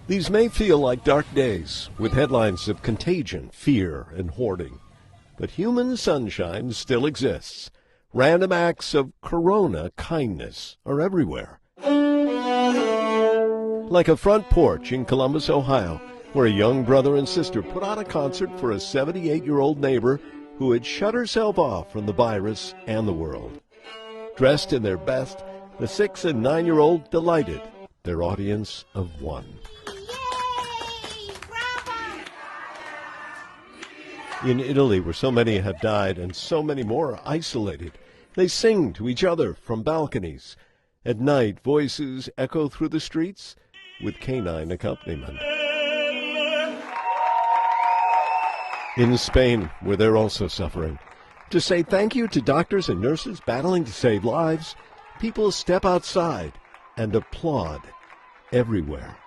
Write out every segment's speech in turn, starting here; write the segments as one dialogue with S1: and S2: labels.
S1: These may feel like dark days, with headlines of contagion, fear, and hoarding. But human sunshine still exists. Random acts of corona kindness are everywhere. Like a front porch in Columbus, Ohio, where a young brother and sister put on a concert for a 78-year-old neighbor who had shut herself off from the virus and the world. Dressed in their best, the 6- and 9-year-old delighted their audience of one. In Italy, where so many have died and so many more are isolated, they sing to each other from balconies. At night, voices echo through the streets with canine accompaniment. In Spain, where they're also suffering, to say thank you to doctors and nurses battling to save lives, people step outside and applaud everywhere.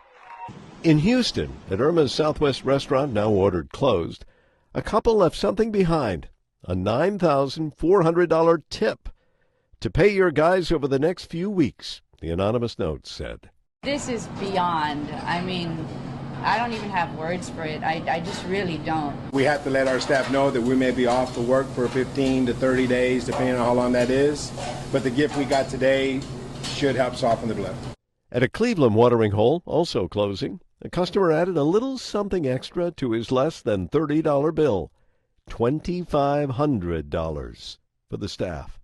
S1: In Houston, at Irma's Southwest restaurant, now ordered closed, a couple left something behind, a $9,400 tip to pay your guys over the next few weeks, the anonymous note said.
S2: This is beyond. I mean, I don't even have words for it. I just really don't.
S3: We have to let our staff know that we may be off to work for 15 to 30 days, depending on how long that is. But the gift we got today should help soften the blow.
S1: At a Cleveland watering hole, also closing, a customer added a little something extra to his less than $30 bill, $2,500 for the staff.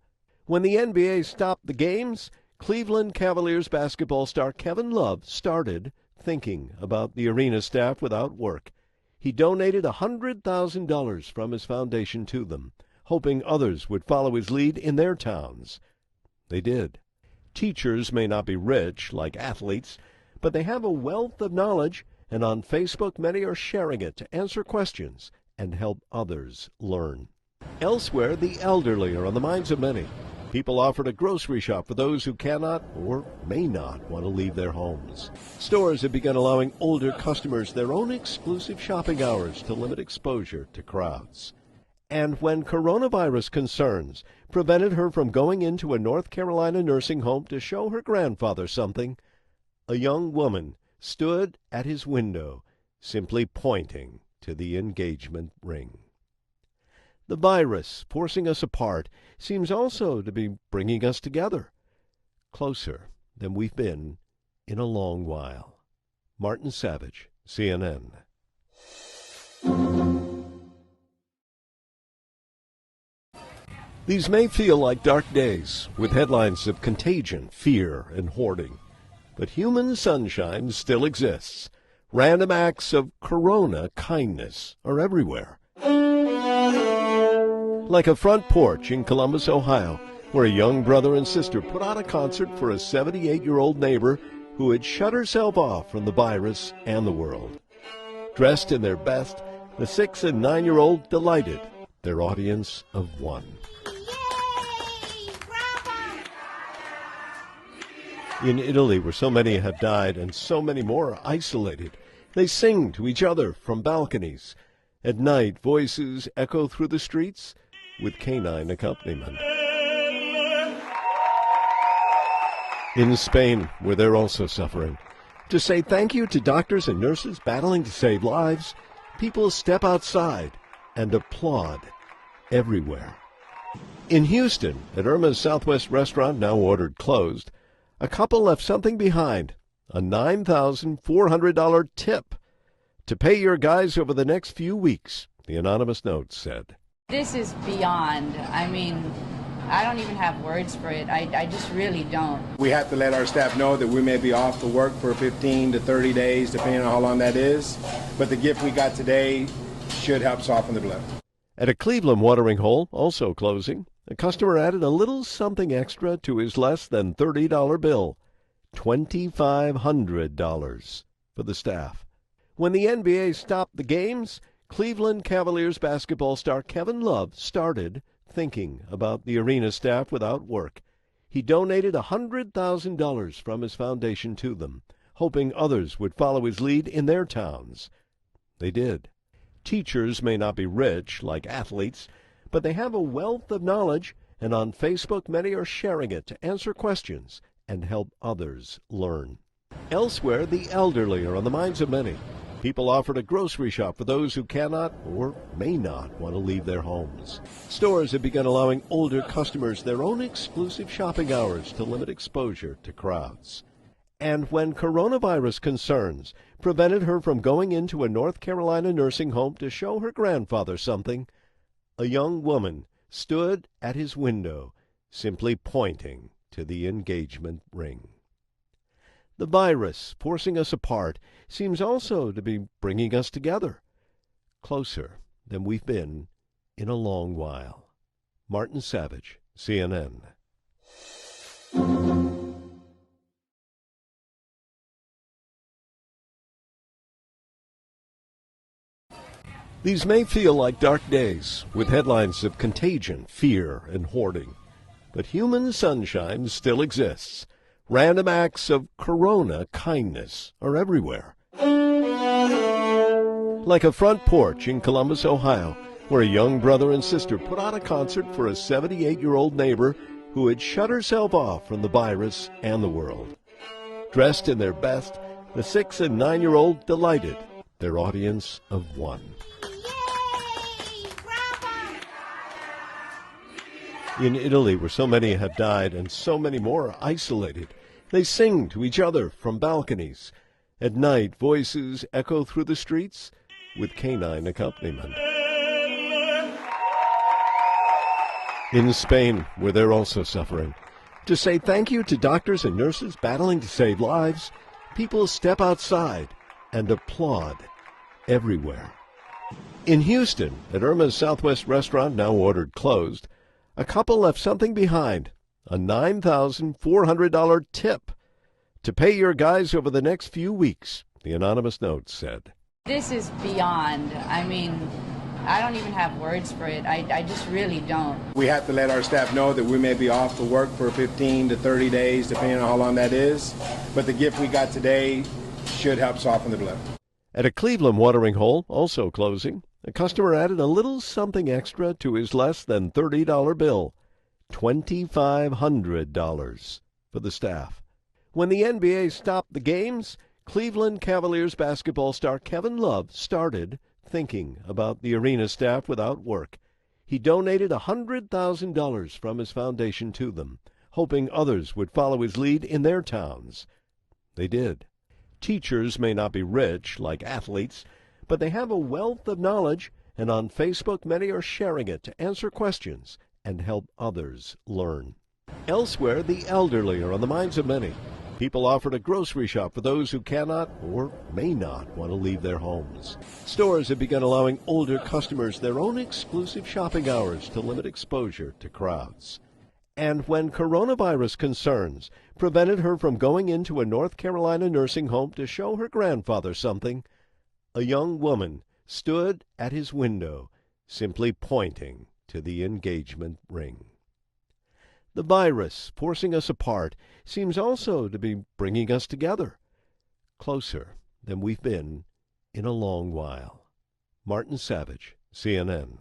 S1: When the NBA stopped the games, Cleveland Cavaliers basketball star Kevin Love started thinking about the arena staff without work. He donated $100,000 from his foundation to them, hoping others would follow his lead in their towns. They did. Teachers may not be rich like athletes, but they have a wealth of knowledge, and on Facebook many are sharing it to answer questions and help others learn. Elsewhere, the elderly are on the minds of many. People offered a grocery shop for those who cannot or may not want to leave their homes. Stores have begun allowing older customers their own exclusive shopping hours to limit exposure to crowds. And when coronavirus concerns prevented her from going into a North Carolina nursing home to show her grandfather something, a young woman stood at his window, simply pointing to the engagement ring. The virus, forcing us apart, seems also to be bringing us together, closer than we've been in a long while. Martin Savage, CNN. These may feel like dark days, with headlines of contagion, fear, and hoarding. But human sunshine still exists. Random acts of corona kindness are everywhere. Like a front porch in Columbus, Ohio, where a young brother and sister put on a concert for a 78-year-old neighbor who had shut herself off from the virus and the world. Dressed in their best, the 6- and 9-year-old delighted their audience of one. In Italy, where so many have died and so many more are isolated, they sing to each other from balconies. At night, voices echo through the streets with canine accompaniment. In Spain, where they're also suffering, to say thank you to doctors and nurses battling to save lives, people step outside and applaud everywhere. In Houston, at Irma's Southwest restaurant, now ordered closed, a couple left something behind, a $9,400 tip to pay your guys over the next few weeks, the anonymous note said.
S2: This is beyond. I mean, I don't even have words for it. I just really don't.
S3: We have to let our staff know that we may be off to work for 15 to 30 days, depending on how long that is. But the gift we got today should help soften the blow.
S1: At a Cleveland watering hole, also closing, a customer added a little something extra to his less than $30 bill, $2,500 for the staff. When the NBA stopped the games, Cleveland Cavaliers basketball star Kevin Love started thinking about the arena staff without work. He donated $100,000 from his foundation to them, hoping others would follow his lead in their towns. They did. Teachers may not be rich like athletes, but they have a wealth of knowledge, and on Facebook many are sharing it to answer questions and help others learn. Elsewhere, the elderly are on the minds of many. People offered a grocery shop for those who cannot or may not want to leave their homes. Stores have begun allowing older customers their own exclusive shopping hours to limit exposure to crowds. And when coronavirus concerns prevented her from going into a North Carolina nursing home to show her grandfather something, a young woman stood at his window, simply pointing to the engagement ring. The virus, forcing us apart, seems also to be bringing us together, closer than we've been in a long while. Martin Savage, CNN. These may feel like dark days, with headlines of contagion, fear, and hoarding. But human sunshine still exists. Random acts of corona kindness are everywhere. Like a front porch in Columbus, Ohio, where a young brother and sister put on a concert for a 78-year-old neighbor who had shut herself off from the virus and the world. Dressed in their best, the 6- and 9-year-old delighted their audience of one. In Italy, where so many have died and so many more are isolated, they sing to each other from balconies. At night, voices echo through the streets with canine accompaniment. In Spain, where they're also suffering, to say thank you to doctors and nurses battling to save lives, people step outside and applaud everywhere. In Houston, at Irma's Southwest restaurant, now ordered closed, a couple left something behind, a $9,400 tip to pay your guys over the next few weeks, the anonymous note said.
S2: This is beyond. I mean, I don't even have words for it. I just really don't.
S3: We have to let our staff know that we may be off to work for 15 to 30 days, depending on how long that is. But the gift we got today should help soften the blow.
S1: At a Cleveland watering hole, also closing, a customer added a little something extra to his less than $30 bill, $2,500 for the staff. When the NBA stopped the games, Cleveland Cavaliers basketball star Kevin Love started thinking about the arena staff without work. He donated $100,000 from his foundation to them, hoping others would follow his lead in their towns. They did. Teachers may not be rich like athletes, but they have a wealth of knowledge, and on Facebook many are sharing it to answer questions and help others learn. Elsewhere, the elderly are on the minds of many. People offered a grocery shop for those who cannot or may not want to leave their homes. Stores have begun allowing older customers their own exclusive shopping hours to limit exposure to crowds. And when coronavirus concerns prevented her from going into a North Carolina nursing home to show her grandfather something, a young woman stood at his window, simply pointing to the engagement ring. The virus, forcing us apart, seems also to be bringing us together, closer than we've been in a long while. Martin Savage, CNN.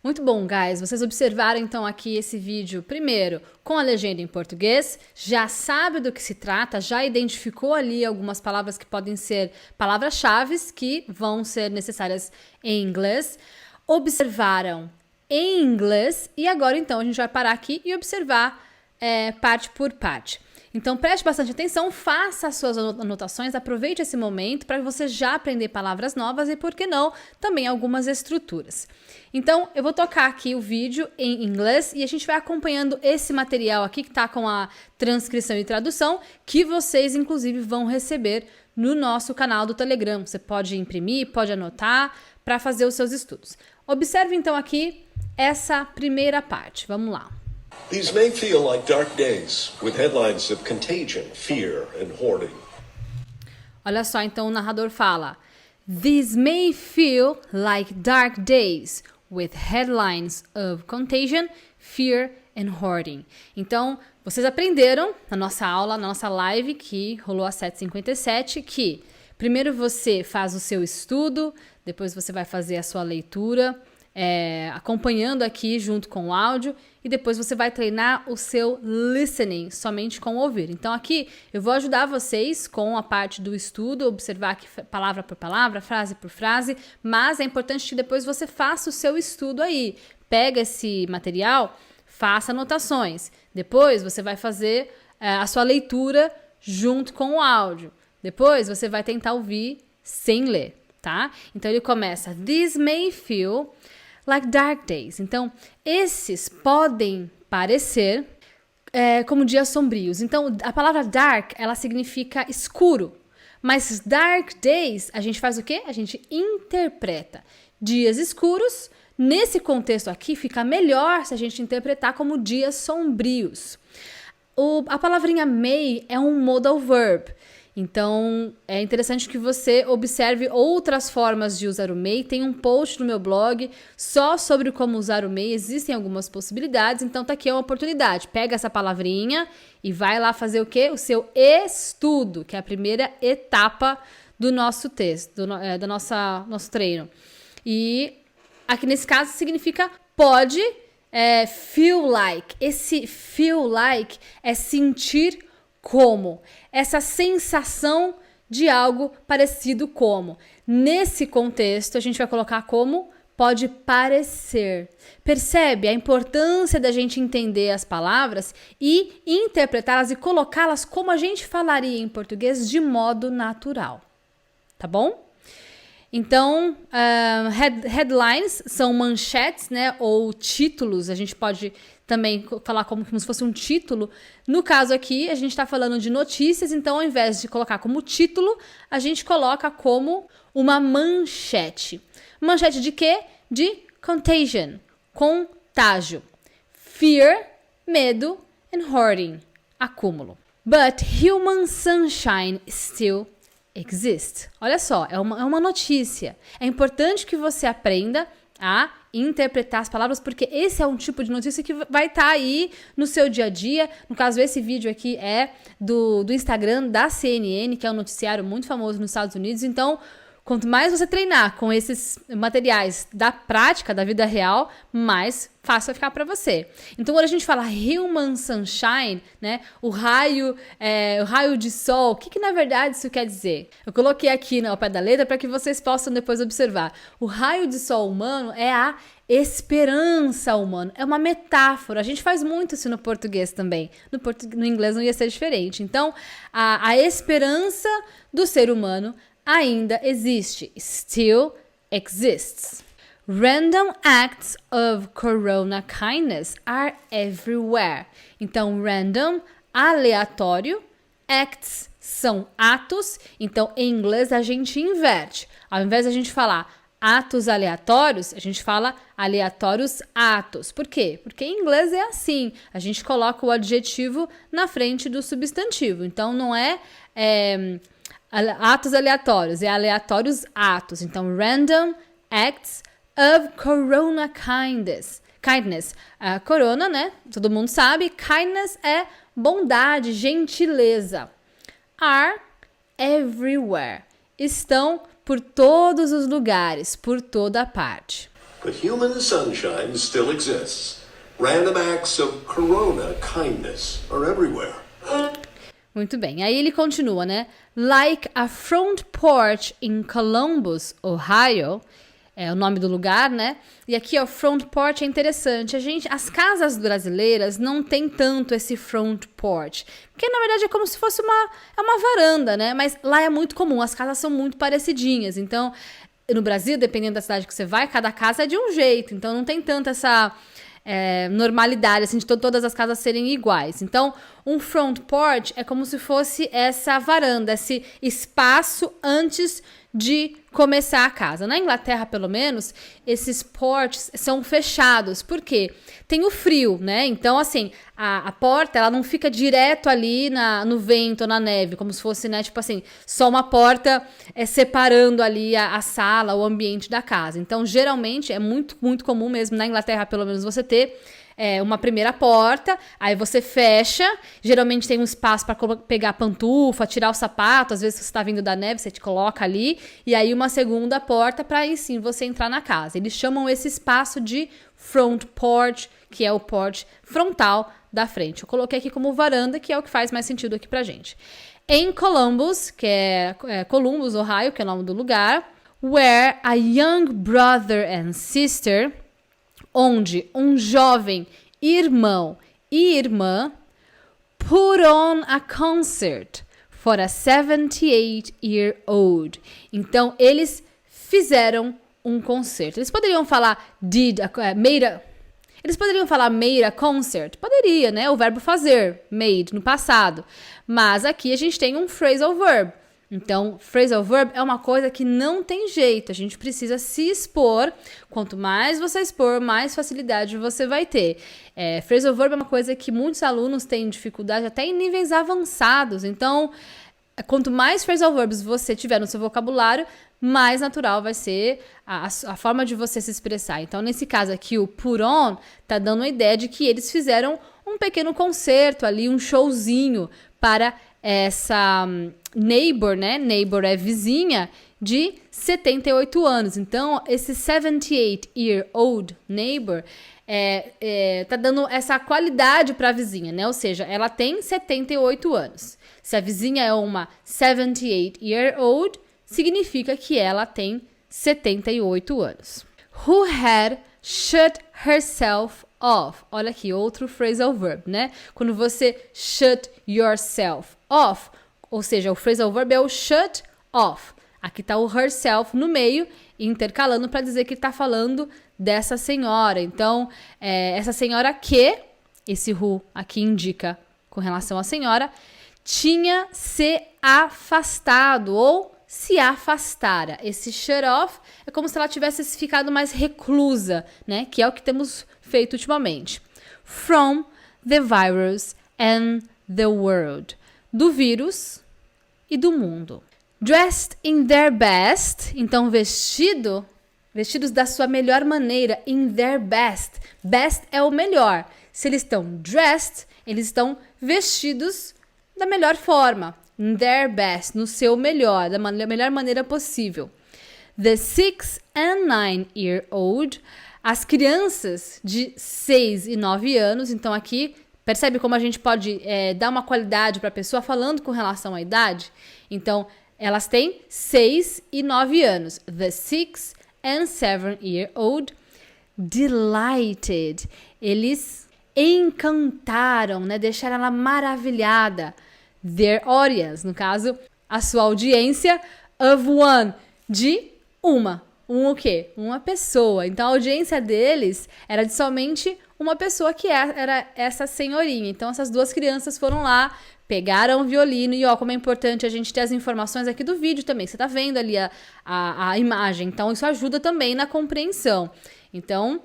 S4: Muito bom, guys. Vocês observaram então aqui esse vídeo, primeiro, com a legenda em português, já sabe do que se trata, já identificou ali algumas palavras que podem ser palavras-chave que vão ser necessárias em inglês, observaram em inglês e agora então a gente vai parar aqui e observar parte por parte. Então preste bastante atenção, faça as suas anotações, aproveite esse momento para você já aprender palavras novas e, por que não, também algumas estruturas. Então eu vou tocar aqui o vídeo em inglês e a gente vai acompanhando esse material aqui que está com a transcrição e tradução que vocês inclusive vão receber no nosso canal do Telegram. Você pode imprimir, pode anotar para fazer os seus estudos. Observe então aqui essa primeira parte. Vamos lá.
S1: These may feel like dark days, with headlines of contagion, fear, and hoarding.
S4: Olha só, então o narrador fala: These may feel like dark days, with headlines of contagion, fear, and hoarding. Então, vocês aprenderam na nossa aula, na nossa live, que rolou às 7h57, que Primeiro você faz o seu estudo, depois você vai fazer a sua leitura, acompanhando aqui junto com o áudio, e depois você vai treinar o seu listening, somente com o ouvir. Então aqui eu vou ajudar vocês com a parte do estudo, observar aqui palavra por palavra, frase por frase, mas é importante que depois você faça o seu estudo aí. Pega esse material, faça anotações. Depois você vai fazer a sua leitura junto com o áudio. Depois você vai tentar ouvir sem ler, tá? Então ele começa: This may feel like dark days. Então, esses podem parecer como dias sombrios. Então, a palavra dark, ela significa escuro. Mas dark days, a gente faz o quê? A gente interpreta. Dias escuros, nesse contexto aqui, fica melhor se a gente interpretar como dias sombrios. A palavrinha may é um modal verb. Então, é interessante que você observe outras formas de usar o may. Tem um post no meu blog só sobre como usar o may. Existem algumas possibilidades, então tá aqui uma oportunidade. Pega essa palavrinha e vai lá fazer o quê? O seu estudo, que é a primeira etapa do nosso texto, do nosso treino. E aqui nesse caso significa pode, feel like. Esse feel like é sentir como. Essa sensação de algo parecido como. Nesse contexto, a gente vai colocar como pode parecer. Percebe a importância da gente entender as palavras e interpretá-las e colocá-las como a gente falaria em português de modo natural. Tá bom? Então, headlines são manchetes, né, ou títulos. A gente pode também falar como se fosse um título. No caso aqui, a gente está falando de notícias, então ao invés de colocar como título, a gente coloca como uma manchete. Manchete de quê? De contagion, contágio. Fear, medo, and hoarding, acúmulo. But human sunshine still exist. Olha só, é uma notícia. É importante que você aprenda a interpretar as palavras, porque esse é um tipo de notícia que vai estar aí no seu dia a dia. No caso, esse vídeo aqui é do Instagram da CNN, que é um noticiário muito famoso nos Estados Unidos. Então, quanto mais você treinar com esses materiais da prática, da vida real, mais fácil vai ficar para você. Então, quando a gente fala human sunshine, né, o raio de sol, o que na verdade isso quer dizer? Eu coloquei aqui ao pé da letra para que vocês possam depois observar. O raio de sol humano é a esperança humana, é uma metáfora. A gente faz muito isso no português também. No inglês não ia ser diferente. Então, a esperança do ser humano ainda existe. Still exists. Random acts of corona kindness are everywhere. Então, random, aleatório. Acts são atos. Então, em inglês, a gente inverte. Ao invés de a gente falar atos aleatórios, a gente fala aleatórios atos. Por quê? Porque em inglês é assim. A gente coloca o adjetivo na frente do substantivo. Então, não é atos aleatórios, é aleatórios atos. Então, random acts of corona kindness. Corona, né? Todo mundo sabe. Kindness é bondade, gentileza. Are everywhere. Estão por todos os lugares, por toda parte.
S5: But human sunshine still exists. Random acts of corona kindness are everywhere.
S4: Muito bem. Aí ele continua, né? Like a front porch in Columbus, Ohio. É o nome do lugar, né? E aqui, ó, front porch é interessante. As casas brasileiras não tem tanto esse front porch. Porque, na verdade, é como se fosse uma varanda, né? Mas lá é muito comum. As casas são muito parecidinhas. Então, no Brasil, dependendo da cidade que você vai, cada casa é de um jeito. Então, não tem tanto essa normalidade, assim, de todas as casas serem iguais. Então, um front porch é como se fosse essa varanda, esse espaço antes de começar a casa. Na Inglaterra, pelo menos, esses porches são fechados. Por quê? Tem o frio, né? Então, assim, a porta, ela não fica direto ali no vento ou na neve, como se fosse, né, tipo assim, só uma porta separando ali a sala, o ambiente da casa. Então, geralmente, é muito, muito comum mesmo, na Inglaterra, pelo menos, você ter uma primeira porta, aí você fecha, geralmente tem um espaço para pegar a pantufa, tirar o sapato, às vezes você está vindo da neve, você te coloca ali, e aí uma segunda porta para aí sim você entrar na casa. Eles chamam esse espaço de front porch, que é o porch frontal da frente. Eu coloquei aqui como varanda, que é o que faz mais sentido aqui pra gente. Em Columbus, que é Columbus, Ohio, que é o nome do lugar, where a young brother and sister, onde um jovem irmão e irmã put on a concert for a 78-year-old. Então, eles fizeram um concerto. Eles poderiam falar eles poderiam falar made a concert? Poderia, né? O verbo fazer, made, no passado. Mas aqui a gente tem um phrasal verb. Então, phrasal verb é uma coisa que não tem jeito. A gente precisa se expor. Quanto mais você expor, mais facilidade você vai ter. Phrasal verb é uma coisa que muitos alunos têm dificuldade até em níveis avançados. Então, quanto mais phrasal verbs você tiver no seu vocabulário, mais natural vai ser a forma de você se expressar. Então, nesse caso aqui, o put on tá dando a ideia de que eles fizeram um pequeno concerto ali, um showzinho para essa neighbor, né? Neighbor é vizinha, de 78 anos. Então, esse 78-year-old neighbor tá dando essa qualidade para a vizinha, né? Ou seja, ela tem 78 anos. Se a vizinha é uma 78-year-old, significa que ela tem 78 anos. Who had shut herself off. Olha aqui, outro phrasal verb, né? Quando você shut yourself off, ou seja, o phrasal verb é o shut off. Aqui tá o herself no meio, intercalando para dizer que tá falando dessa senhora. Então, essa senhora que, esse who aqui indica com relação à senhora, tinha se afastado ou se afastara. Esse shut off é como se ela tivesse ficado mais reclusa, né? Que é o que temos feito ultimamente. From the virus and the world. Do vírus e do mundo. Dressed in their best. Então, vestidos da sua melhor maneira. In their best. Best é o melhor. Se eles estão dressed, eles estão vestidos da melhor forma. In their best, no seu melhor, da melhor maneira possível. The 6 and 9-year-old, as crianças de 6 e 9 anos, então aqui, percebe como a gente pode dar uma qualidade para a pessoa falando com relação à idade? Então, elas têm 6 e 9 anos. The 6 and 7-year-old, delighted, eles encantaram, né? Deixaram ela maravilhada. Their audience, no caso, a sua audiência, of one, de uma. O quê? Uma pessoa. Então, a audiência deles era de somente uma pessoa que era essa senhorinha. Então, essas duas crianças foram lá, pegaram o violino e, ó, como é importante a gente ter as informações aqui do vídeo também. Você tá vendo ali a imagem. Então, isso ajuda também na compreensão. Então,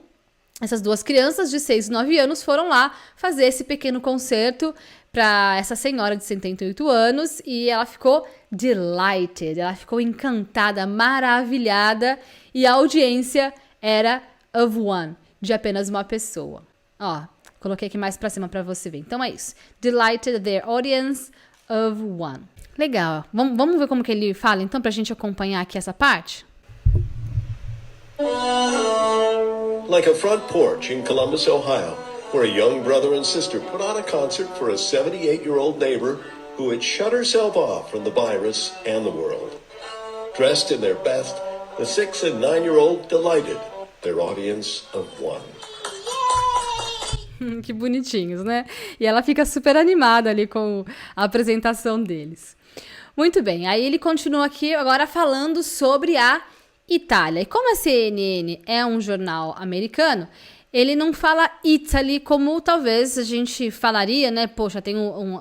S4: essas duas crianças de 6 e 9 anos foram lá fazer esse pequeno concerto para essa senhora de 78 anos e ela ficou delighted, ela ficou encantada, maravilhada e a audiência era of one, de apenas uma pessoa. Ó, coloquei aqui mais para cima para você ver. Então é isso. Delighted, their audience of one. Legal. Vamos ver como que ele fala então pra gente acompanhar aqui essa parte?
S5: Like a front porch in Columbus, Ohio, where a young brother and sister put on a concert for a 78-year-old neighbor who had shut herself off from the virus and the world. Dressed in their best, the 6 and 9-year-old delighted their audience of one.
S4: Que bonitinhos, né? E ela fica super animada ali com a apresentação deles. Muito bem, aí ele continua aqui agora falando sobre a Itália. E como a CNN é um jornal americano, ele não fala Italy como talvez a gente falaria, né? Poxa, tem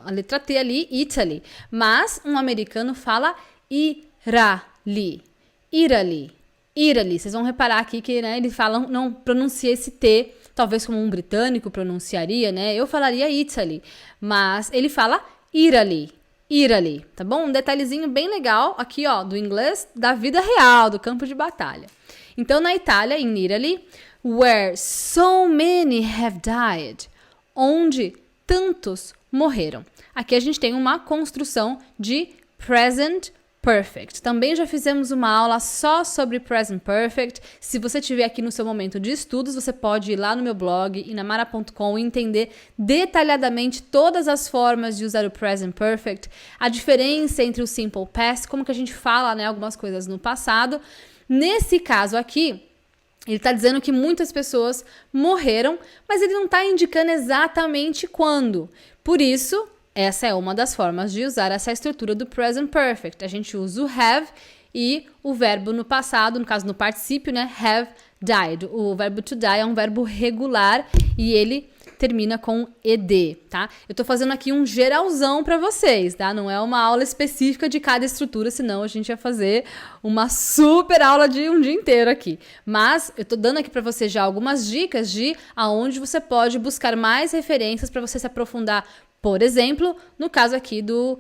S4: a letra T ali, Italy. Mas um americano fala Irali. Irali. Irali. Vocês vão reparar aqui que, né, ele fala, não pronuncia esse T, talvez como um britânico pronunciaria, né? Eu falaria Italy. Mas ele fala Irali. Irali, tá bom? Um detalhezinho bem legal aqui, ó, do inglês da vida real, do campo de batalha. Então, na Itália, in Italy, where so many have died, onde tantos morreram. Aqui a gente tem uma construção de present perfect. Também já fizemos uma aula só sobre present perfect. Se você estiver aqui no seu momento de estudos, você pode ir lá no meu blog, inamara.com, e entender detalhadamente todas as formas de usar o present perfect, a diferença entre o simple past, como que a gente fala, né, algumas coisas no passado. Nesse caso aqui, ele está dizendo que muitas pessoas morreram, mas ele não está indicando exatamente quando. Por isso, essa é uma das formas de usar essa estrutura do present perfect. A gente usa o have e o verbo no passado, no caso no particípio, né? Have died. O verbo to die é um verbo regular e ele termina com ed, tá? Eu tô fazendo aqui um geralzão para vocês, tá? Não é uma aula específica de cada estrutura, senão a gente ia fazer uma super aula de um dia inteiro aqui. Mas eu tô dando aqui para você já algumas dicas de aonde você pode buscar mais referências para você se aprofundar. Por exemplo, no caso aqui do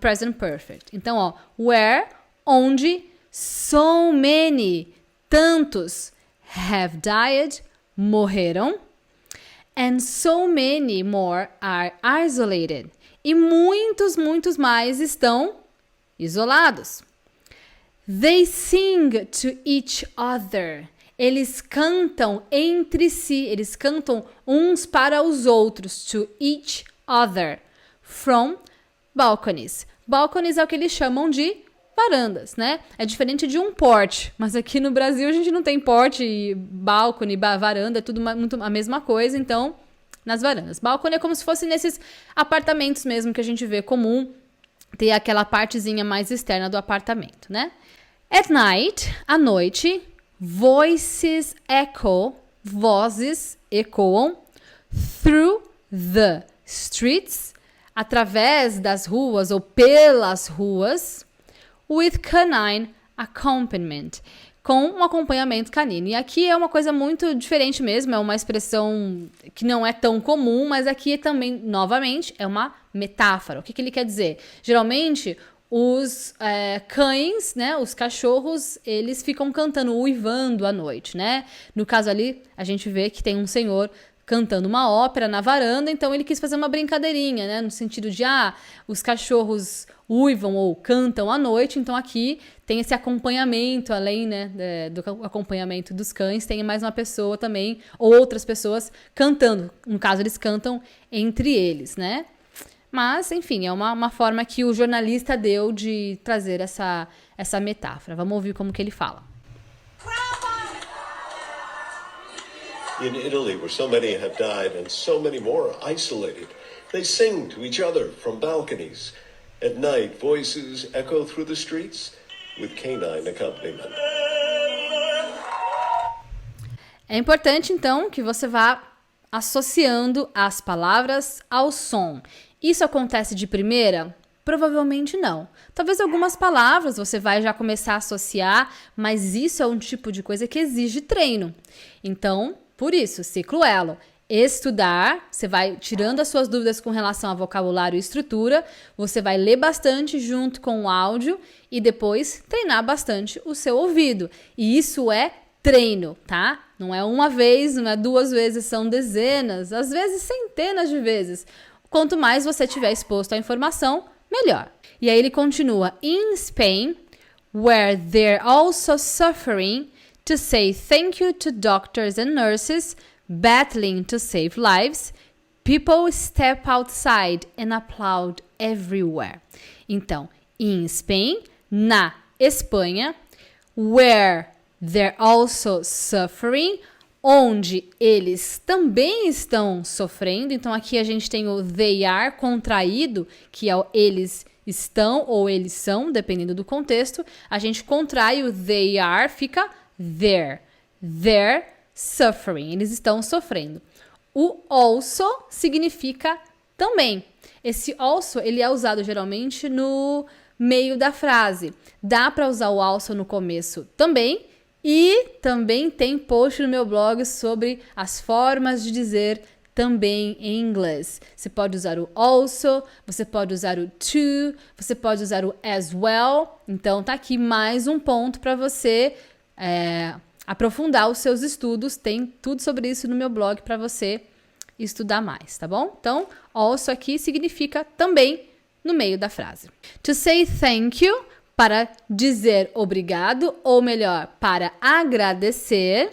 S4: present perfect. Então, ó, where, onde, so many, tantos, have died, morreram, and so many more are isolated. E muitos, muitos mais estão isolados. They sing to each other. Eles cantam entre si, eles cantam uns para os outros, to each other, from balconies. Balconies é o que eles chamam de varandas, né? É diferente de um porch, mas aqui no Brasil a gente não tem porch, balcony, varanda, é tudo muito a mesma coisa, então, nas varandas. Balcony é como se fosse nesses apartamentos mesmo que a gente vê comum, ter aquela partezinha mais externa do apartamento, né? At night, à noite, voices echo, vozes ecoam, through the streets, através das ruas ou pelas ruas, with canine accompaniment, com um acompanhamento canino. E aqui é uma coisa muito diferente mesmo, é uma expressão que não é tão comum, mas aqui também, novamente, é uma metáfora. O que ele quer dizer? Geralmente, os cães, né, os cachorros, eles ficam cantando, uivando à noite, né? No caso ali, a gente vê que tem um senhor cantando uma ópera na varanda, então ele quis fazer uma brincadeirinha, né? No sentido de, os cachorros uivam ou cantam à noite, então aqui tem esse acompanhamento, além, né, do acompanhamento dos cães, tem mais uma pessoa também, ou outras pessoas cantando. No caso, eles cantam entre eles, né? Mas, enfim, é uma forma que o jornalista deu de trazer essa metáfora. Vamos ouvir como que ele fala.
S5: In Italy, where so many have died and so many more are isolated, they sing to each other from balconies. At night, voices echo through the streets with canine accompaniment.
S4: É importante, então, que você vá associando as palavras ao som. Isso acontece de primeira? Provavelmente não. Talvez algumas palavras você vai já começar a associar, mas isso é um tipo de coisa que exige treino. Então, por isso, ciclo elo. Estudar, você vai tirando as suas dúvidas com relação a vocabulário e estrutura, você vai ler bastante junto com o áudio e depois treinar bastante o seu ouvido. E isso é treino, tá? Não é uma vez, não é duas vezes, são dezenas, às vezes centenas de vezes. Quanto mais você tiver exposto à informação, melhor. E aí ele continua, in Spain, where they're also suffering, to say thank you to doctors and nurses battling to save lives, people step outside and applaud everywhere. Então, in Spain, na Espanha, where they're also suffering, onde eles também estão sofrendo. Então, aqui a gente tem o they are contraído, que é o eles estão ou eles são, dependendo do contexto. A gente contrai o they are, fica they're suffering, eles estão sofrendo. O also significa também. Esse also, ele é usado geralmente no meio da frase. Dá para usar o also no começo também. E também tem post no meu blog sobre as formas de dizer também em inglês. Você pode usar o also, você pode usar o to, você pode usar o as well. Então tá aqui mais um ponto para você aprofundar os seus estudos. Tem tudo sobre isso no meu blog para você estudar mais, tá bom? Então, also aqui significa também no meio da frase. To say thank you, para dizer obrigado, ou melhor, para agradecer.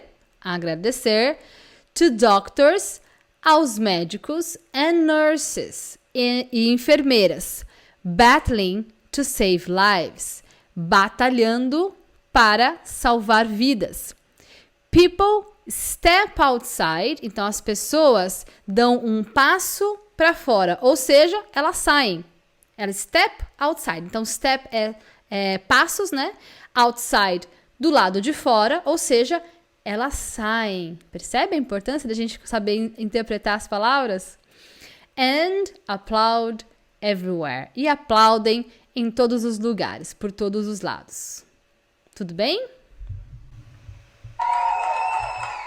S4: To doctors, aos médicos, and nurses, e enfermeiras. Battling to save lives, batalhando para salvar vidas. People step outside, então as pessoas dão um passo para fora, ou seja, elas saem. Elas step outside, então step é passos, né? Outside, do lado de fora, ou seja, elas saem. Percebe a importância da gente saber interpretar as palavras? And applaud everywhere. E aplaudem em todos os lugares, por todos os lados. Tudo bem?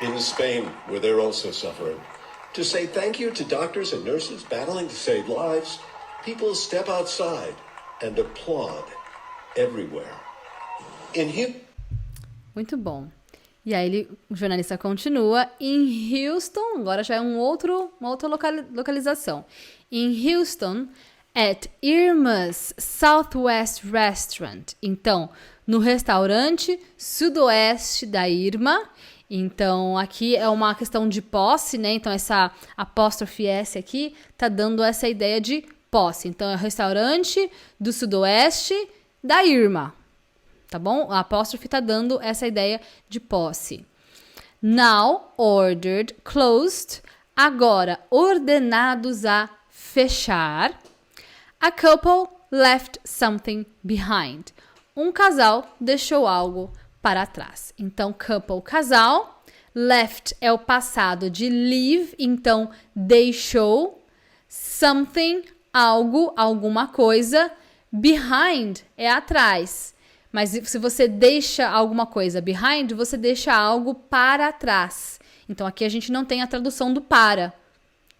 S5: In Spain, where they're also suffering, to say thank you to doctors and nurses battling to save lives, people step outside and applaud everywhere.
S4: Muito bom. E aí o jornalista continua. Em Houston, agora já é uma outra localização. Em Houston, at Irma's Southwest Restaurant. Então, no restaurante sudoeste da Irma. Então, aqui é uma questão de posse, né? Então, essa apóstrofe S aqui tá dando essa ideia de posse. Então, é o restaurante do sudoeste da Irma. Tá bom? A apóstrofe tá dando essa ideia de posse. Now ordered, closed. Agora ordenados a fechar. A couple left something behind. Um casal deixou algo para trás. Então, couple, casal. Left é o passado de leave. Então, deixou. Something, algo, alguma coisa. Behind é atrás. Mas se você deixa alguma coisa behind, você deixa algo para trás. Então, aqui a gente não tem a tradução do para,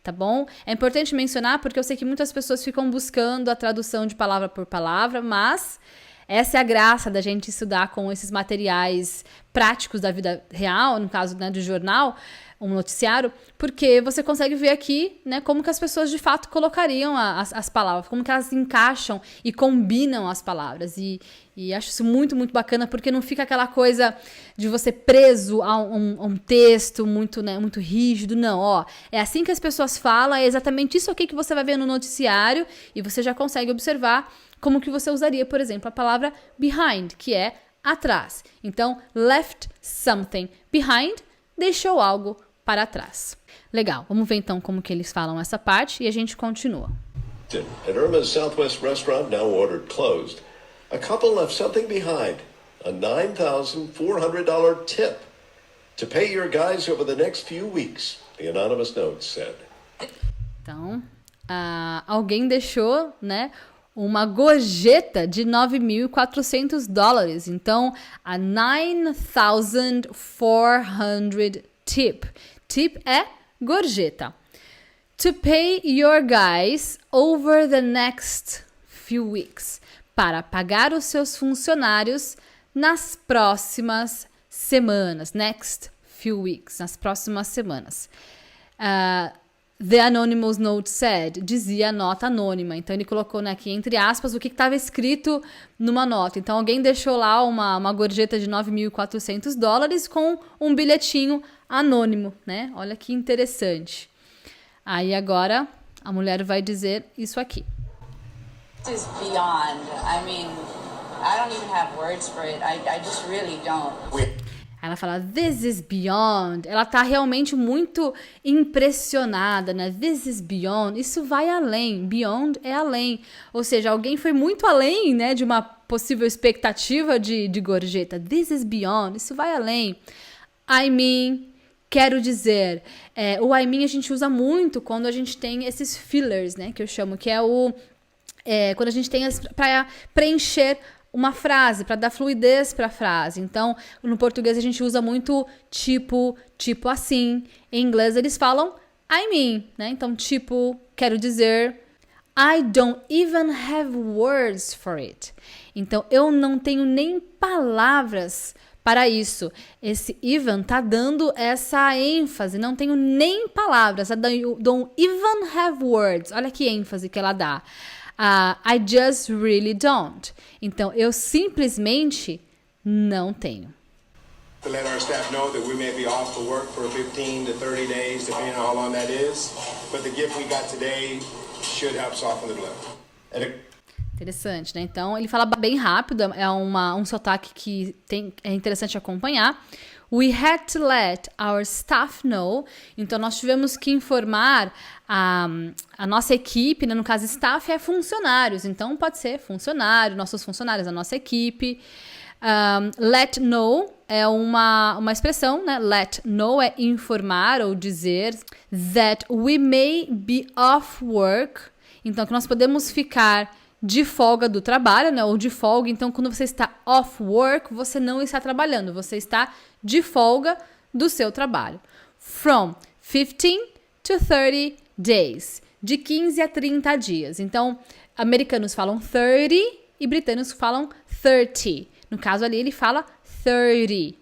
S4: tá bom? É importante mencionar porque eu sei que muitas pessoas ficam buscando a tradução de palavra por palavra, mas essa é a graça da gente estudar com esses materiais práticos da vida real, no caso, né, do jornal, um noticiário, porque você consegue ver aqui, né, como que as pessoas de fato colocariam as palavras, como que elas encaixam e combinam as palavras. E acho isso muito, muito bacana, porque não fica aquela coisa de você preso a um texto muito, né, muito rígido. Não, ó, é assim que as pessoas falam, é exatamente isso aqui que você vai ver no noticiário, e você já consegue observar como que você usaria, por exemplo, a palavra behind, que é atrás. Então, left something behind, deixou algo para trás. Legal, vamos ver então como que eles falam essa parte e a gente continua.
S5: At Irma's Southwest restaurant, now ordered closed, a couple left something behind, a $9,400 tip to pay your guys over the next few weeks, the anonymous note said.
S4: Então, alguém deixou, né, uma gorjeta de $9.400. Então, a $9,400 tip. Tip é gorjeta. To pay your guys over the next few weeks. Para pagar os seus funcionários nas próximas semanas. Next few weeks. Nas próximas semanas. The anonymous note said, dizia a nota anônima. Então, ele colocou, né, aqui, entre aspas, o que estava escrito numa nota. Então, alguém deixou lá uma gorjeta de $9.400 com um bilhetinho anônimo, né? Olha que interessante. Aí, agora, a mulher vai dizer isso aqui.
S2: This is beyond. I mean, I don't even have words for it. I just really don't.
S4: Ela fala, this is beyond. Ela tá realmente muito impressionada, né? This is beyond. Isso vai além. Beyond é além. Ou seja, alguém foi muito além, né, de uma possível expectativa de gorjeta. This is beyond. Isso vai além. I mean, quero dizer. O I mean a gente usa muito quando a gente tem esses fillers, né? Que eu chamo, que é quando a gente tem para preencher uma frase, para dar fluidez para a frase. Então, no português a gente usa muito tipo assim. Em inglês eles falam I mean, né? Então, tipo, quero dizer. I don't even have words for it. Então, eu não tenho nem palavras Para isso, esse even tá dando essa ênfase, não tenho nem palavras, I don't even have words. Olha que ênfase que ela dá. I just really don't. Então, eu simplesmente não tenho.
S3: To let our staff know that we may be off for work for 15 to 30 days, depending on how long that is. But the gift we got today should help soften the blow.
S4: Interessante, né? Então, ele fala bem rápido, é um sotaque que é interessante acompanhar. We had to let our staff know. Então, nós tivemos que informar a nossa equipe, né? No caso, staff é funcionários. Então, pode ser funcionário, nossos funcionários, a nossa equipe. Let know é uma expressão, né? Let know é informar ou dizer. That we may be off work. Então, que nós podemos ficar de folga do trabalho, né? Ou de folga. Então, quando você está off work, você não está trabalhando. Você está de folga do seu trabalho. From 15 to 30 days. De 15 a 30 dias. Então, americanos falam 30 e britânicos falam 30. No caso ali, ele fala 30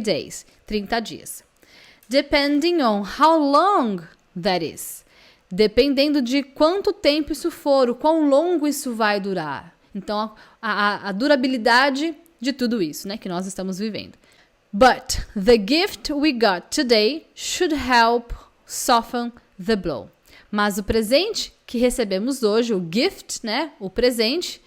S4: days. 30 dias. Depending on how long that is. Dependendo de quanto tempo isso for, o quão longo isso vai durar. Então, a durabilidade de tudo isso, né, que nós estamos vivendo. But the gift we got today should help soften the blow. Mas o presente que recebemos hoje, o gift, né, o presente,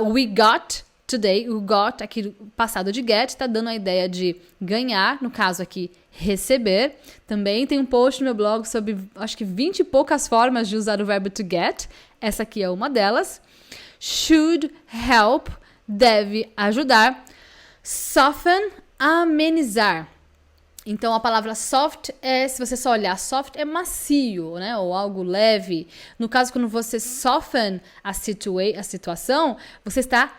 S4: we got today, o got, aqui passado de get, está dando a ideia de ganhar, no caso aqui, receber. Também tem um post no meu blog sobre, acho que 20 e poucas formas de usar o verbo to get. Essa aqui é uma delas. Should help, deve ajudar. Soften, amenizar. Então, a palavra soft se você só olhar, soft é macio, né? Ou algo leve. No caso, quando você soften a situação, você está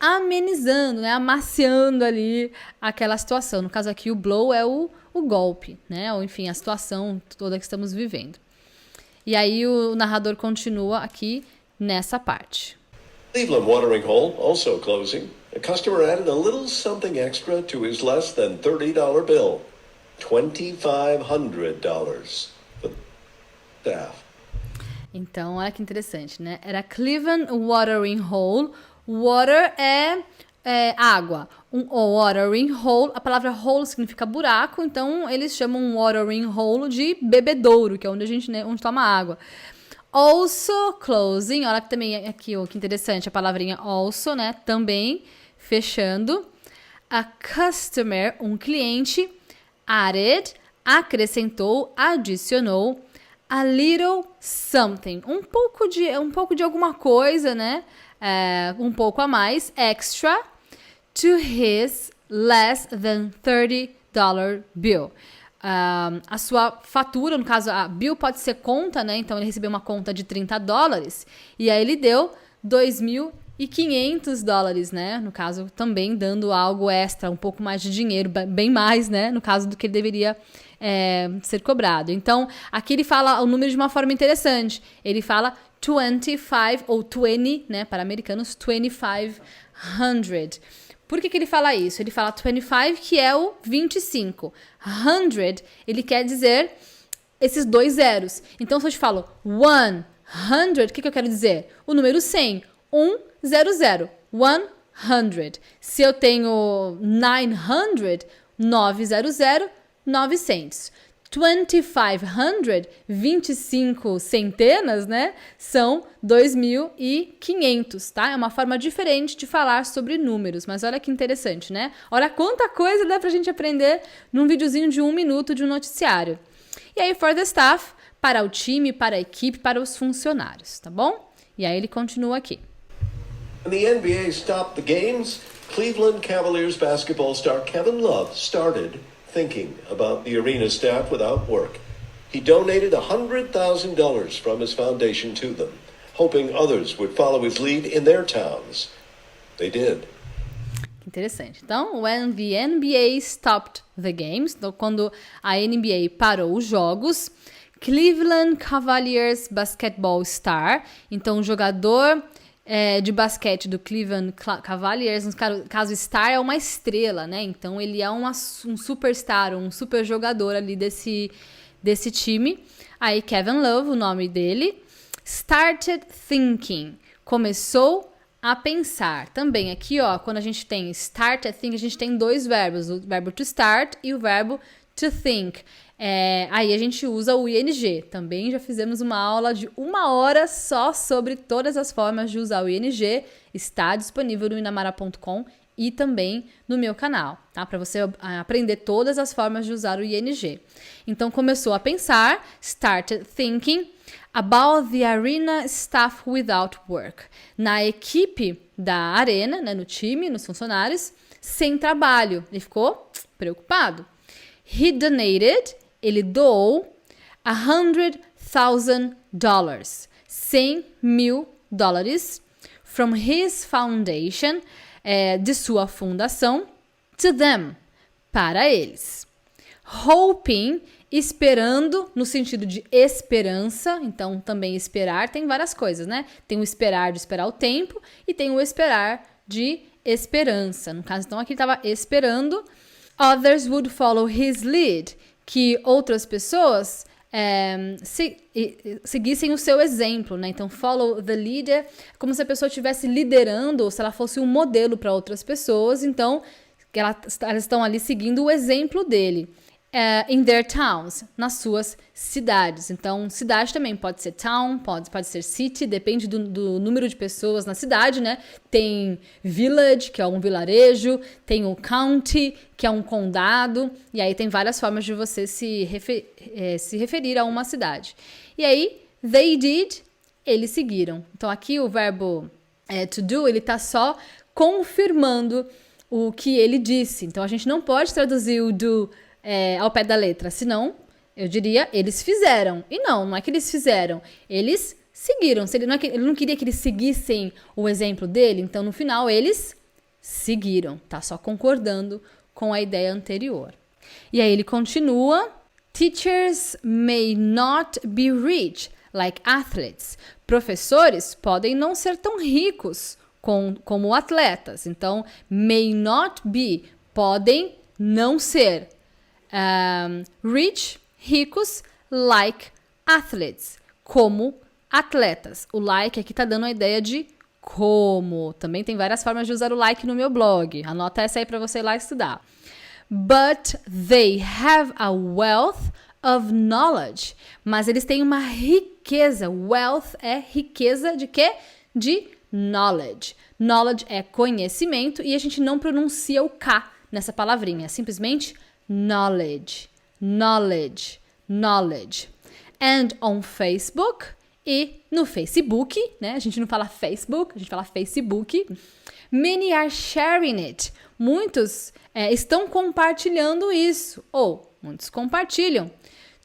S4: amenizando, né? Amaciando ali aquela situação. No caso aqui, o blow é o golpe, né? Ou enfim, a situação toda que estamos vivendo. E aí o narrador continua aqui nessa parte.
S5: Cleveland Watering Hole also closing. A customer added a little something extra to his less than $30 bill. $2,500 for staff.
S4: Então, olha que interessante, né? Era Cleveland Watering Hole. Water é água. Um watering hole, a palavra hole significa buraco, então eles chamam um watering hole de bebedouro, que é onde a gente, né, onde toma água. Also closing, olha que também aqui, ó, que interessante, a palavrinha also, né, também fechando. A customer, um cliente, added, acrescentou, adicionou, a little something, um pouco de alguma coisa, né, um pouco a mais, extra, to his less than $30 bill. A sua fatura, no caso, a bill pode ser conta, né? Então, ele recebeu uma conta de $30 e aí ele deu $2.500, né? No caso, também dando algo extra, um pouco mais de dinheiro, bem mais, né? No caso do que ele deveria ser cobrado. Então, aqui ele fala o número de uma forma interessante. Ele fala 25 ou 20, né? Para americanos, 2,500. Por que ele fala isso? Ele fala 25, que é o 25. 100, ele quer dizer esses dois zeros. Então, se eu te falo 100, o que eu quero dizer? O número 100. 100. 100. Se eu tenho 900, 900. 2,500, 25 centenas, né? São 2.500, tá? É uma forma diferente de falar sobre números, mas olha que interessante, né? Olha quanta coisa dá pra gente aprender num videozinho de 1 minuto de um noticiário. E aí, for the staff, para o time, para a equipe, para os funcionários, tá bom? E aí ele continua aqui.
S5: When the NBA stopped the games, Cleveland Cavaliers basketball star Kevin Love started thinking about the arena staff without work. He donated $100,000 from his foundation to them, hoping others would follow his lead in their towns. They did.
S4: Interessante. Então, when the NBA stopped the games, então, quando a NBA parou os jogos, Cleveland Cavaliers basketball star, então o jogador de basquete do Cleveland Cavaliers, no caso star é uma estrela, né? Então ele é um superstar, um super jogador ali desse time. Aí Kevin Love, o nome dele, started thinking, começou a pensar. Também aqui, ó, quando a gente tem started thinking, a gente tem dois verbos, o verbo to start e o verbo to think. Aí a gente usa o ing. Também já fizemos uma aula de 1 hora só sobre todas as formas de usar o ing. Está disponível no inamara.com e também no meu canal, tá? Para você aprender todas as formas de usar o ing. Então começou a pensar, started thinking about the arena staff without work. Na equipe da arena, né, no time, nos funcionários, sem trabalho. Ele ficou preocupado. He donated, ele doou $100,000, $100,000 from his foundation, de sua fundação, to them, para eles. Hoping, esperando, no sentido de esperança, então também esperar tem várias coisas, né? Tem o esperar de esperar o tempo e tem o esperar de esperança. No caso, então, aqui ele estava esperando. Others would follow his lead, que outras pessoas seguissem o seu exemplo, né? Então, follow the leader, como se a pessoa estivesse liderando, ou se ela fosse um modelo para outras pessoas. Então, elas estão ali seguindo o exemplo dele. In their towns, nas suas cidades. Então, cidade também pode ser town, pode ser city, depende do número de pessoas na cidade, né? Tem village, que é um vilarejo, tem o county, que é um condado, e aí tem várias formas de você se referir a uma cidade. E aí, they did, eles seguiram. Então, aqui o verbo to do, ele tá só confirmando o que ele disse. Então, a gente não pode traduzir o do ao pé da letra, senão eu diria eles fizeram. E não é que eles fizeram, eles seguiram. Ele não queria que eles seguissem o exemplo dele, então no final eles seguiram, tá só concordando com a ideia anterior. E aí ele continua: teachers may not be rich like athletes. Professores podem não ser tão ricos como atletas. Então, may not be, podem não ser. Rich, ricos, like athletes, como atletas. O like aqui tá dando a ideia de como. Também tem várias formas de usar o like no meu blog. Anota essa aí para você ir lá estudar. But they have a wealth of knowledge. Mas eles têm uma riqueza. Wealth é riqueza de quê? De knowledge. Knowledge é conhecimento e a gente não pronuncia o K nessa palavrinha. É simplesmente knowledge, knowledge, knowledge. And on Facebook, e no Facebook, né? A gente não fala Facebook, a gente fala Facebook. Many are sharing it. Muitos estão compartilhando isso, ou muitos compartilham.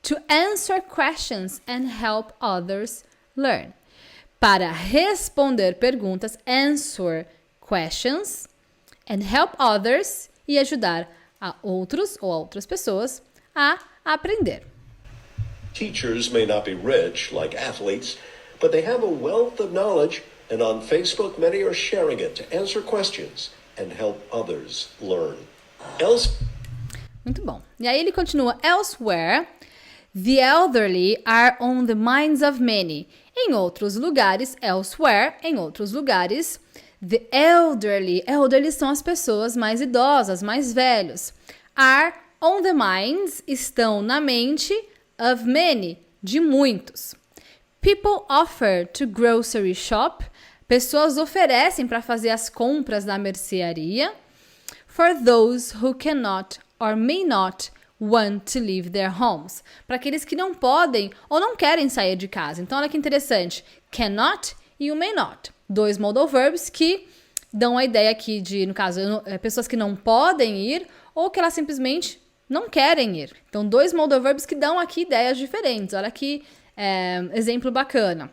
S4: To answer questions and help others learn. Para responder perguntas, answer questions and help others, e ajudar a outros ou a outras pessoas a aprender.
S5: Teachers may not be rich like athletes, but they have a wealth of knowledge, and on Facebook many are sharing it to answer questions and help others learn.
S4: Muito bom. E aí ele continua: elsewhere, the elderly are on the minds of many. Em outros lugares, elsewhere, em outros lugares, the elderly são as pessoas mais idosas, mais velhos. Are on the minds, estão na mente, of many, de muitos. People offer to grocery shop, pessoas oferecem para fazer as compras na mercearia. For those who cannot or may not want to leave their homes, para aqueles que não podem ou não querem sair de casa. Então olha que interessante, cannot e o may not. Dois modal verbs que dão a ideia aqui de, no caso, pessoas que não podem ir ou que elas simplesmente não querem ir. Então, dois modal verbs que dão aqui ideias diferentes. Olha que exemplo bacana.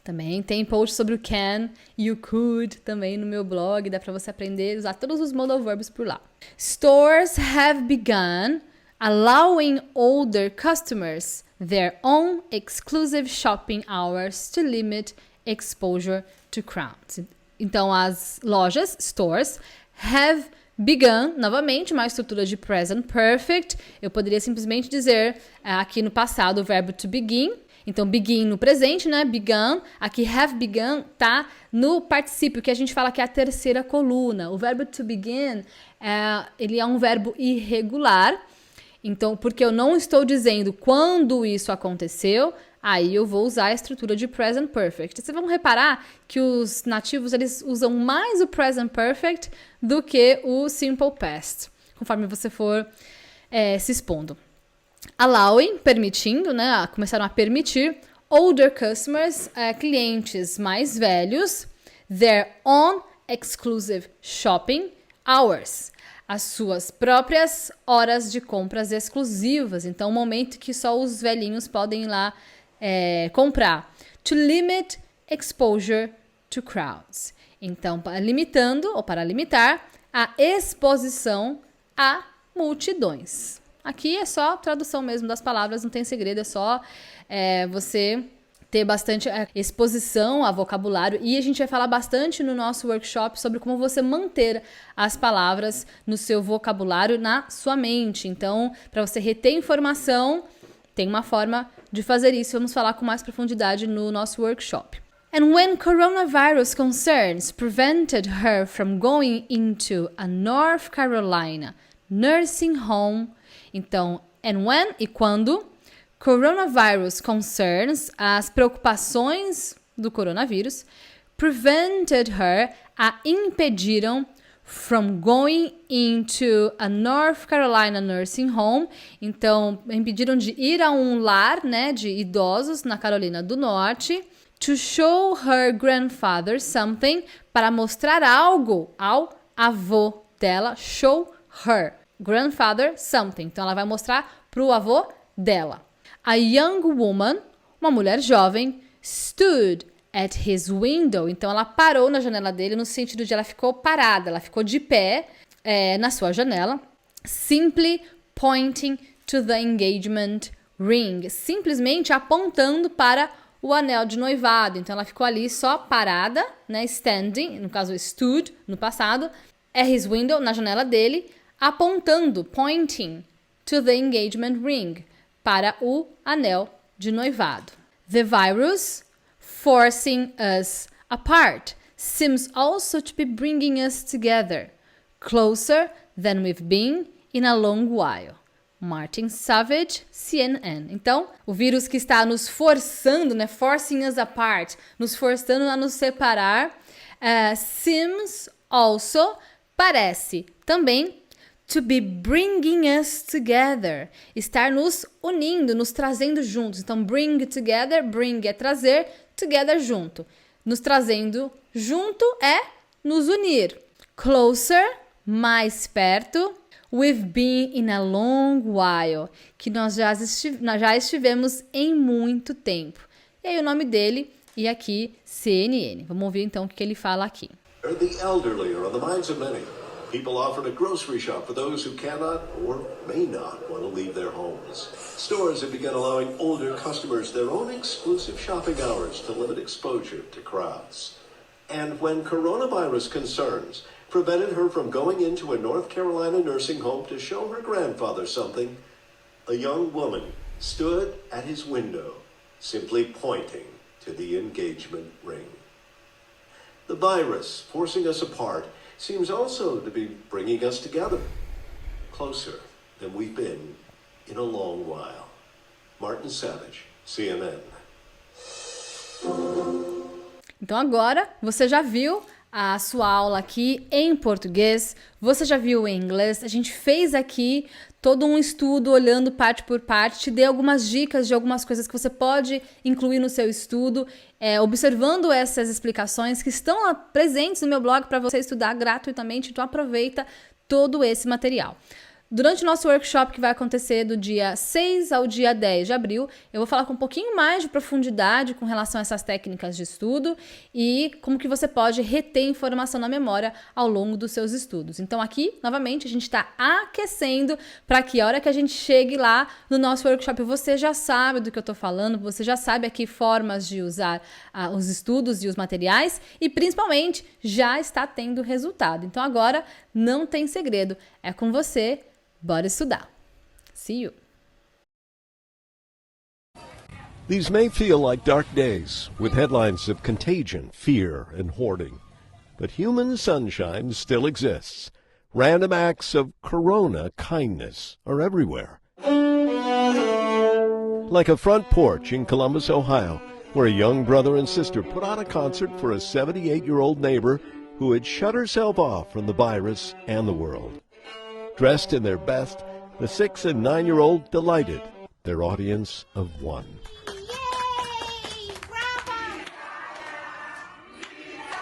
S4: Também tem post sobre o can e o could também no meu blog. Dá para você aprender a usar todos os modal verbs por lá. Stores have begun allowing older customers their own exclusive shopping hours to limit exposure to crowds. Então, as lojas, stores, have begun, novamente, uma estrutura de present perfect. Eu poderia simplesmente dizer aqui no passado o verbo to begin. Então, begin no presente, né? Begun. Aqui, have begun tá no particípio, que a gente fala que é a terceira coluna. O verbo to begin, ele é um verbo irregular. Então, porque eu não estou dizendo quando isso aconteceu, aí eu vou usar a estrutura de present perfect. Vocês vão reparar que os nativos, eles usam mais o present perfect do que o simple past, conforme você for se expondo. Allowing, permitindo, né? Começaram a permitir. Older customers, clientes mais velhos. Their own exclusive shopping hours. As suas próprias horas de compras exclusivas. Então, um momento que só os velhinhos podem ir lá comprar. To limit exposure to crowds. Então, limitando, ou para limitar, a exposição a multidões. Aqui é só tradução mesmo das palavras, não tem segredo, é só você ter bastante exposição a vocabulário. E a gente vai falar bastante no nosso workshop sobre como você manter as palavras no seu vocabulário, na sua mente. Então, para você reter informação, tem uma forma de fazer isso. Vamos falar com mais profundidade no nosso workshop. And when coronavirus concerns prevented her from going into a North Carolina nursing home. Então, and when e quando, coronavirus concerns, as preocupações do coronavírus, prevented her, a impediram from going into a North Carolina nursing home. Então, impediram de ir a um lar, né, de idosos na Carolina do Norte, to show her grandfather something, para mostrar algo ao avô dela, show her grandfather something. Então, ela vai mostrar para o avô dela. A young woman, uma mulher jovem, stood at his window. Então, ela parou na janela dele, no sentido de ela ficou parada, ela ficou de pé na sua janela, simply pointing to the engagement ring. Simplesmente apontando para o anel de noivado. Então, ela ficou ali só parada, né, standing, no caso, stood, no passado, at his window, na janela dele, apontando, pointing to the engagement ring, para o anel de noivado. The virus forcing us apart seems also to be bringing us together, closer than we've been in a long while. Martin Savage, CNN. Então, o vírus que está nos forçando, né, forcing us apart, nos forçando a nos separar, seems also, parece também, to be bringing us together, estar nos unindo, nos trazendo juntos. Então, bring together, bring é trazer, together junto. Nos trazendo junto é nos unir. Closer, mais perto. We've been in a long while, que nós já estivemos em muito tempo. E aí o nome dele, e aqui CNN. Vamos ouvir então o que ele fala aqui.
S5: The elderly are on the minds of many. People offered a grocery shop for those who cannot or may not want to leave their homes. Stores have begun allowing older customers their own exclusive shopping hours to limit exposure to crowds. And when coronavirus concerns prevented her from going into a North Carolina nursing home to show her grandfather something, a young woman stood at his window, simply pointing to the engagement ring. The virus forcing us apart seems also to be bringing us together, closer than we've been in a long while. Martin Savage, CNN.
S4: Então agora você já viu a sua aula aqui em português, você já viu em inglês, a gente fez aqui todo um estudo olhando parte por parte, te dei algumas dicas de algumas coisas que você pode incluir no seu estudo, observando essas explicações que estão lá presentes no meu blog para você estudar gratuitamente, então aproveita todo esse material. Durante o nosso workshop que vai acontecer do dia 6 ao dia 10 de abril, eu vou falar com um pouquinho mais de profundidade com relação a essas técnicas de estudo e como que você pode reter informação na memória ao longo dos seus estudos. Então aqui, novamente, a gente está aquecendo para que a hora que a gente chegue lá no nosso workshop, você já sabe do que eu estou falando, você já sabe aqui formas de usar os estudos e os materiais e principalmente já está tendo resultado. Então agora não tem segredo, é com você, bora estudar. See you!
S1: These may feel like dark days, with headlines of contagion, fear, and hoarding. But human sunshine still exists. Random acts of corona kindness are everywhere. Like a front porch in Columbus, Ohio, where a young brother and sister put on a concert for a 78-year-old neighbor who had shut herself off from the virus and the world. Dressed in their best, the 6- and 9-year-old delighted their audience of one.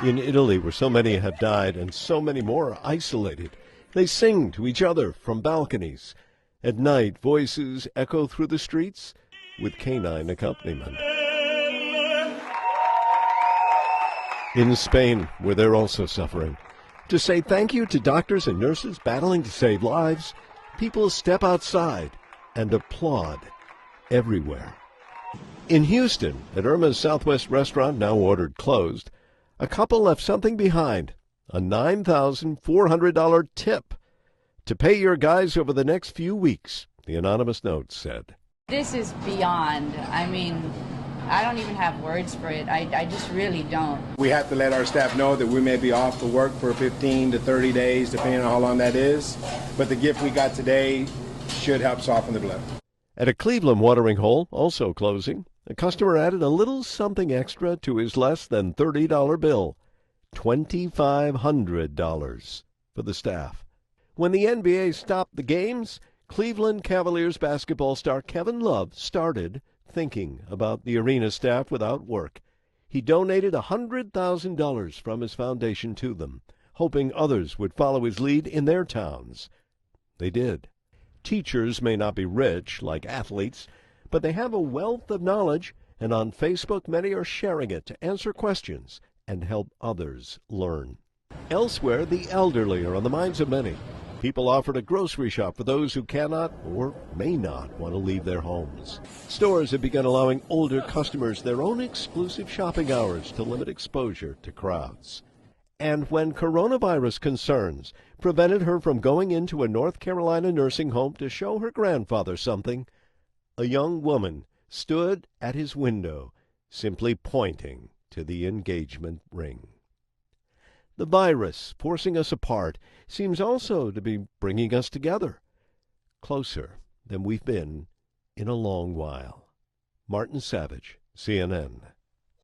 S1: In Italy, where so many have died and so many more are isolated, they sing to each other from balconies. At night, voices echo through the streets with canine accompaniment. In Spain, where they're also suffering, to say thank you to doctors and nurses battling to save lives, people step outside and applaud everywhere. In Houston, at Irma's Southwest restaurant, now ordered closed, a couple left something behind, a $9,400 tip to pay your guys over the next few weeks, the anonymous note said.
S2: This is beyond. I mean, I don't even have words for it. I just really don't.
S3: We have to let our staff know that we may be off for work for 15 to 30 days, depending on how long that is. But the gift we got today should help soften the blow.
S1: At a Cleveland watering hole, also closing, a customer added a little something extra to his less than $30 bill, $2,500 for the staff. When the NBA stopped the games, Cleveland Cavaliers basketball star Kevin Love started thinking about the arena staff without work. He donated $100,000 from his foundation to them, hoping others would follow his lead in their towns. They did. Teachers may not be rich like athletes, but they have a wealth of knowledge, and on Facebook many are sharing it to answer questions and help others learn. Elsewhere, the elderly are on the minds of many. People offered a grocery shop for those who cannot or may not want to leave their homes. Stores have begun allowing older customers their own exclusive shopping hours to limit exposure to crowds. And when coronavirus concerns prevented her from going into a North Carolina nursing home to show her grandfather something, a young woman stood at his window, simply pointing to the engagement ring. The virus, forcing us apart, seems also to be bringing us together, closer than we've been in a long while. Martin Savage, CNN.